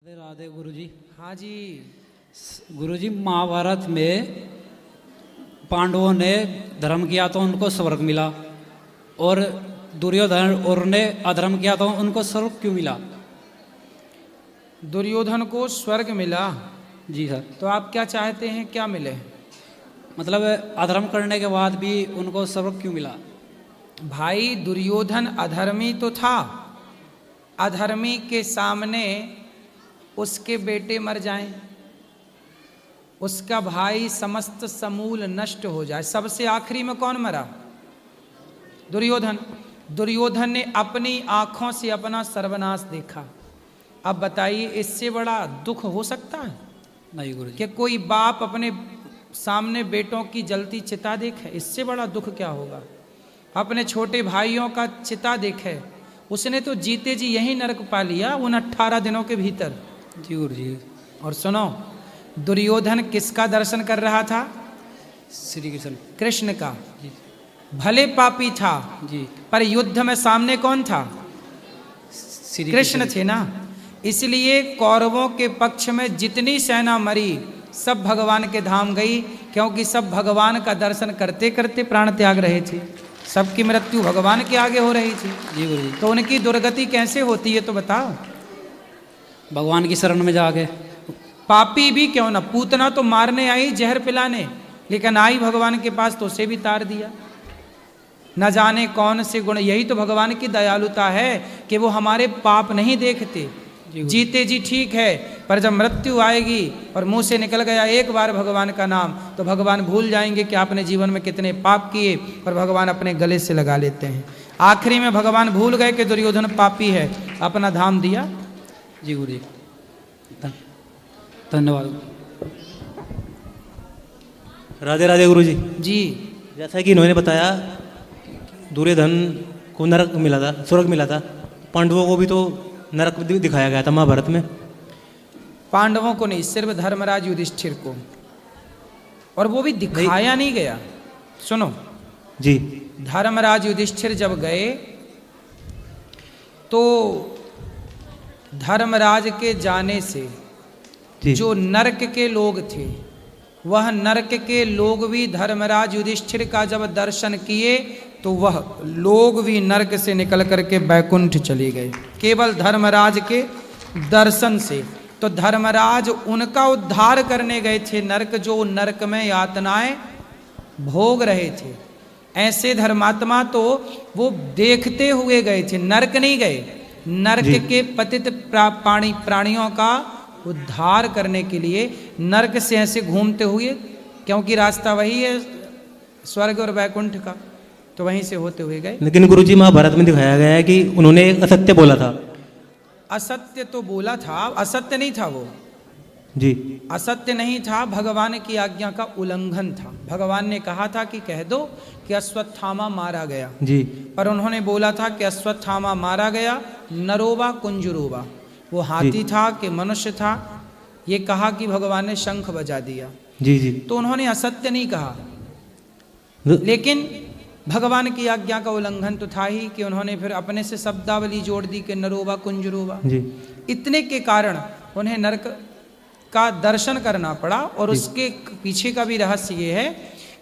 राधे राधे गुरुजी। हाँ जी। गुरुजी, महाभारत में पांडवों ने धर्म किया तो उनको स्वर्ग मिला, और दुर्योधन और ने अधर्म किया तो उनको स्वर्ग क्यों मिला? दुर्योधन को स्वर्ग मिला। जी सर। तो आप क्या चाहते हैं, क्या मिले? मतलब अधर्म करने के बाद भी उनको स्वर्ग क्यों मिला? भाई, दुर्योधन अधर्मी तो था। अधर्मी के सामने उसके बेटे मर जाएं, उसका भाई समस्त समूल नष्ट हो जाए। सबसे आखिरी में कौन मरा? दुर्योधन। दुर्योधन ने अपनी आंखों से अपना सर्वनाश देखा। अब बताइए, इससे बड़ा दुख हो सकता है? नहीं गुरुजी। कि कोई बाप अपने सामने बेटों की जलती चिता देखे, इससे बड़ा दुख क्या होगा? अपने छोटे भाइयों का चिता देखे, उसने तो जीते जी यही नरक पा लिया उन 18 दिनों के भीतर। जी गुरुजी। और सुनो, दुर्योधन किसका दर्शन कर रहा था? श्री कृष्ण। कृष्ण का। जी भले पापी था, जी। पर युद्ध में सामने कौन था? श्री कृष्ण थे ना। इसलिए कौरवों के पक्ष में जितनी सेना मरी, सब भगवान के धाम गई, क्योंकि सब भगवान का दर्शन करते करते प्राण त्याग रहे थे। सबकी मृत्यु भगवान के आगे हो रही थी। जी गुरुजी। तो उनकी दुर्गति कैसे होती है तो बताओ? भगवान की शरण में जाके। पापी भी क्यों ना, पूतना तो मारने आई, जहर पिलाने, लेकिन आई भगवान के पास तो उसे भी तार दिया। न जाने कौन से गुण। यही तो भगवान की दयालुता है कि वो हमारे पाप नहीं देखते। जीते जी ठीक है, पर जब मृत्यु आएगी और मुंह से निकल गया एक बार भगवान का नाम, तो भगवान भूल जाएंगे कि आपने जीवन में कितने पाप किए, और भगवान अपने गले से लगा लेते हैं। आखिरी में भगवान भूल गए कि दुर्योधन पापी है, अपना धाम दिया। जी गुरुजी, धन्यवाद। राधे राधे गुरुजी। जी। जैसा कि इन्होंने बताया, दुर्योधन को नरक मिला था, स्वर्ग मिला था। पांडवों को भी तो नरक दिखाया गया था महाभारत में। पांडवों को नहीं, सिर्फ धर्मराज युधिष्ठिर को, और वो भी दिखाया नहीं गया। सुनो जी। धर्मराज युधिष्ठिर जब गए तो धर्मराज के जाने से जी। जो नरक के लोग थे, वह नरक के लोग भी धर्मराज युधिष्ठिर का जब दर्शन किए, तो वह लोग भी नरक से निकल करके बैकुंठ चले गए, केवल धर्मराज के दर्शन से। तो धर्मराज उनका उद्धार करने गए थे, नरक जो नरक में यातनाएं भोग रहे थे। ऐसे धर्मात्मा तो वो देखते हुए गए थे, नरक नहीं गए। नरक के पतित प्राणियों का उद्धार करने के लिए नरक से ऐसे घूमते हुए, क्योंकि रास्ता वही है स्वर्ग और वैकुंठ का, तो वहीं से होते हुए गए। लेकिन गुरुजी, महाभारत में दिखाया गया है कि उन्होंने एक असत्य बोला था। असत्य तो बोला था, असत्य नहीं था वो। जी। असत्य नहीं था, भगवान की आज्ञा का उल्लंघन था। भगवान ने कहा था कि कह दो कि अश्वत्थामा मारा गया जी। पर उन्होंने बोला था कि अश्वत्थामा मारा गया, नरोबा कुंजरोबा। वो हाथी था कि मनुष्य था, ये कहा कि भगवान ने शंख बजा दिया। जी जी। तो उन्होंने असत्य नहीं कहा, लेकिन भगवान की आज्ञा का उल्लंघन तो था ही कि उन्होंने फिर अपने से शब्दावली जोड़ दी कि नरोबा कुंजरोबा। जी। इतने के कारण उन्हें नरक का दर्शन करना पड़ा। और उसके पीछे का भी रहस्य ये है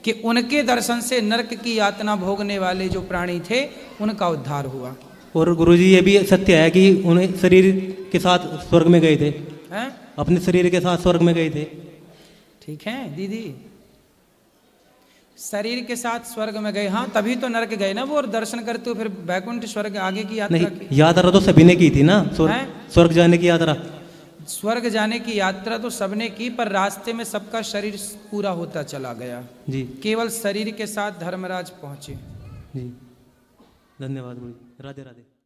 कि उनके दर्शन से नरक की यातना भोगने वाले जो प्राणी थे, उनका उद्धार हुआ। और गुरुजी, ये भी सत्य है कि उन्हें शरीर के साथ स्वर्ग में गए थे, हैं? अपने शरीर के साथ स्वर्ग में गए थे। ठीक है दीदी, शरीर के साथ स्वर्ग में गए, हाँ तभी तो नरक गए ना वो, और दर्शन करते हुए फिर बैकुंठ स्वर्ग आगे की यात्रा नहीं, की। यात्रा तो सभी ने की थी ना, स्वर्ग जाने की यात्रा। स्वर्ग जाने की यात्रा तो सबने की, पर रास्ते में सबका शरीर पूरा होता चला गया। जी। केवल शरीर के साथ धर्मराज पहुंचे। जी। धन्यवाद गुरुजी। राधे राधे।